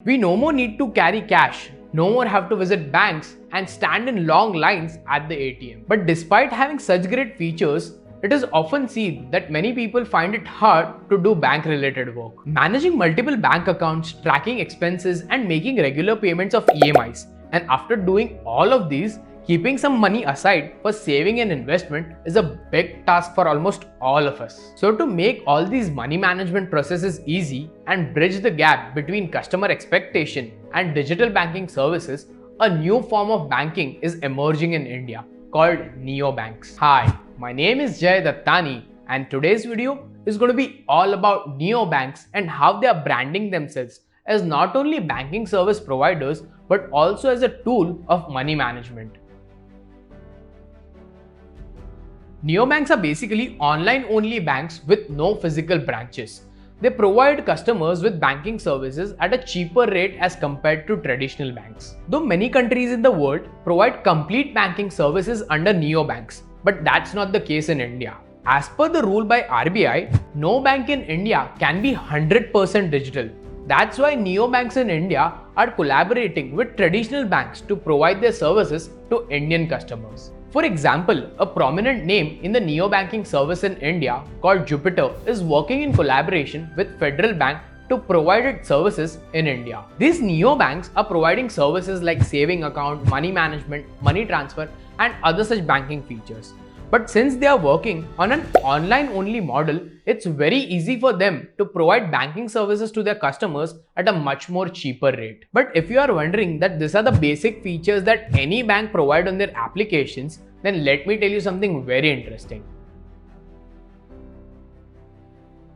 We no more need to carry cash, no more have to visit banks and stand in long lines at the ATM. But despite having such great features, it is often seen that many people find it hard to do bank-related work. Managing multiple bank accounts, tracking expenses, and making regular payments of EMIs. And after doing all of these, keeping some money aside for saving and investment is a big task for almost all of us. So to make all these money management processes easy and bridge the gap between customer expectation and digital banking services, a new form of banking is emerging in India called Neobanks. Hi, my name is Jay Dattani and today's video is going to be all about Neobanks and how they are branding themselves as not only banking service providers but also as a tool of money management. Neobanks are basically online-only banks with no physical branches. They provide customers with banking services at a cheaper rate as compared to traditional banks. Though many countries in the world provide complete banking services under neobanks, but that's not the case in India. As per the rule by RBI, no bank in India can be 100% digital. That's why neobanks in India are collaborating with traditional banks to provide their services to Indian customers. For example, a prominent name in the neobanking service in India called Jupiter is working in collaboration with Federal Bank to provide its services in India. These neobanks are providing services like saving account, money management, money transfer, and other such banking features. But since they are working on an online-only model, it's very easy for them to provide banking services to their customers at a much more cheaper rate. But if you are wondering that these are the basic features that any bank provide on their applications, then let me tell you something very interesting.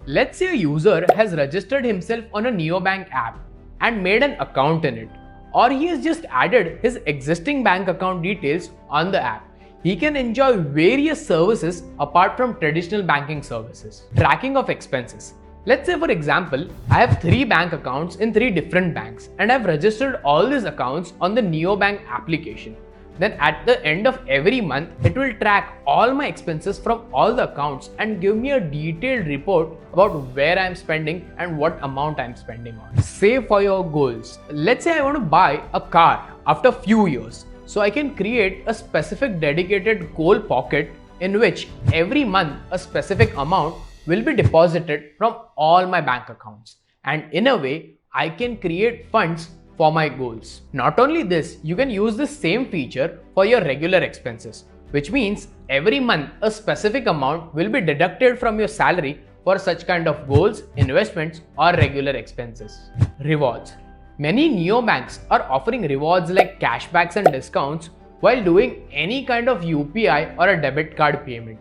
Let's say a user has registered himself on a Neobank app and made an account in it, or he has just added his existing bank account details on the app. He can enjoy various services apart from traditional banking services. Tracking of expenses. Let's say for example, I have 3 bank accounts in 3 different banks and I've registered all these accounts on the Neobank application. Then at the end of every month, it will track all my expenses from all the accounts and give me a detailed report about where I'm spending and what amount I'm spending on. Save for your goals. Let's say I want to buy a car after a few years. So I can create a specific dedicated goal pocket in which every month a specific amount will be deposited from all my bank accounts. And in a way, I can create funds for my goals. Not only this, you can use the same feature for your regular expenses, which means every month a specific amount will be deducted from your salary for such kind of goals, investments, or regular expenses. Rewards. Many neobanks are offering rewards like cashbacks and discounts while doing any kind of UPI or a debit card payment.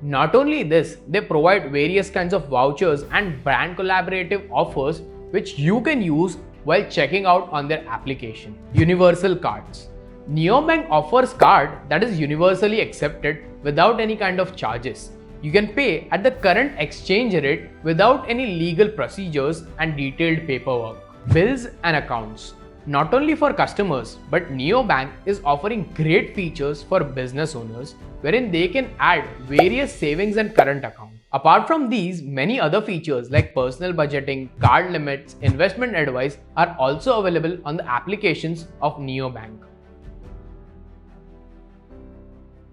Not only this, they provide various kinds of vouchers and brand collaborative offers which you can use while checking out on their application. Universal cards. Neobank offers card that is universally accepted without any kind of charges. You can pay at the current exchange rate without any legal procedures and detailed paperwork. Bills and accounts. Not only for customers, but Neobank is offering great features for business owners wherein they can add various savings and current accounts. Apart from these, many other features like personal budgeting, card limits, investment advice are also available on the applications of Neobank.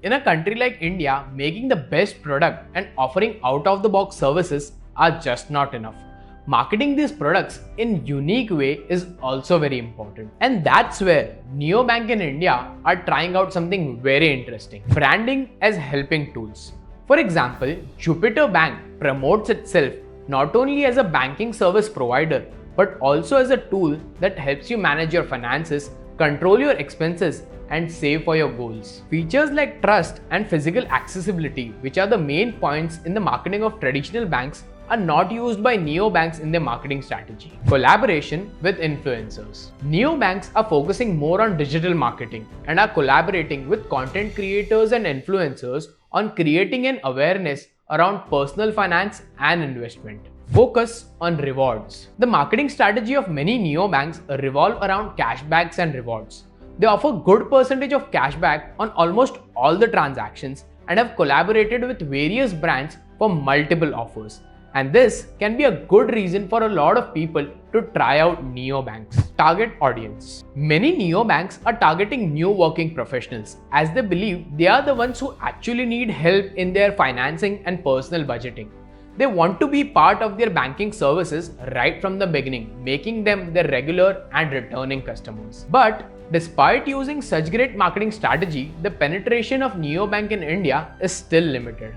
In a country like India, making the best product and offering out-of-the-box services are just not enough. Marketing these products in unique way is also very important. And that's where Neobank in India are trying out something very interesting. Branding as helping tools. For example, Jupiter Bank promotes itself not only as a banking service provider, but also as a tool that helps you manage your finances, control your expenses, and save for your goals. Features like trust and physical accessibility, which are the main points in the marketing of traditional banks, are not used by neobanks in their marketing strategy. Collaboration with influencers. Neobanks are focusing more on digital marketing and are collaborating with content creators and influencers on creating an awareness around personal finance and investment. Focus on rewards. The marketing strategy of many neobanks revolve around cashbacks and rewards. They offer good percentage of cashback on almost all the transactions and have collaborated with various brands for multiple offers. And this can be a good reason for a lot of people to try out neobanks. Target audience. Many neobanks are targeting new working professionals as they believe they are the ones who actually need help in their financing and personal budgeting. They want to be part of their banking services right from the beginning, making them their regular and returning customers. But despite using such great marketing strategy, the penetration of neobank in India is still limited.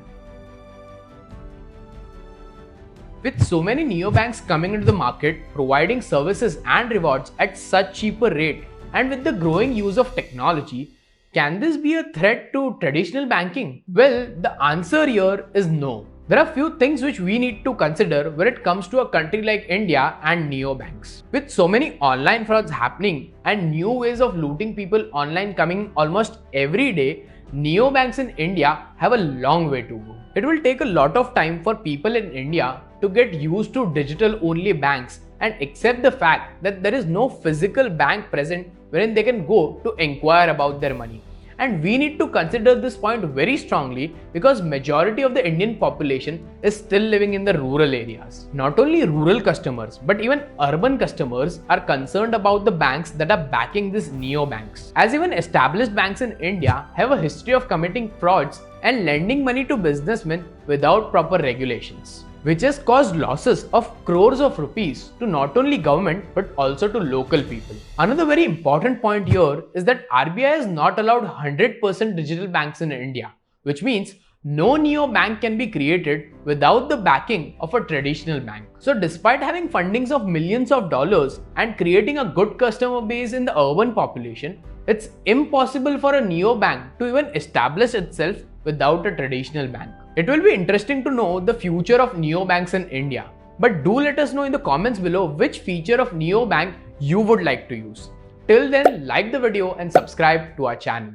With so many neobanks coming into the market, providing services and rewards at such cheaper rate, and with the growing use of technology, can this be a threat to traditional banking? Well, the answer here is no. There are few things which we need to consider when it comes to a country like India and neobanks. With so many online frauds happening and new ways of looting people online coming almost every day, neobanks in India have a long way to go. It will take a lot of time for people in India to get used to digital-only banks and accept the fact that there is no physical bank present wherein they can go to inquire about their money. And we need to consider this point very strongly because majority of the Indian population is still living in the rural areas. Not only rural customers but even urban customers are concerned about the banks that are backing these neobanks. As even established banks in India have a history of committing frauds and lending money to businessmen without proper regulations, which has caused losses of crores of rupees to not only government but also to local people. Another very important point here is that RBI has not allowed 100% digital banks in India, which means no neobank can be created without the backing of a traditional bank. So despite having fundings of millions of dollars and creating a good customer base in the urban population, it's impossible for a neobank to even establish itself without a traditional bank. It will be interesting to know the future of neobanks in India. But do let us know in the comments below which feature of neobank you would like to use. Till then, like the video and subscribe to our channel.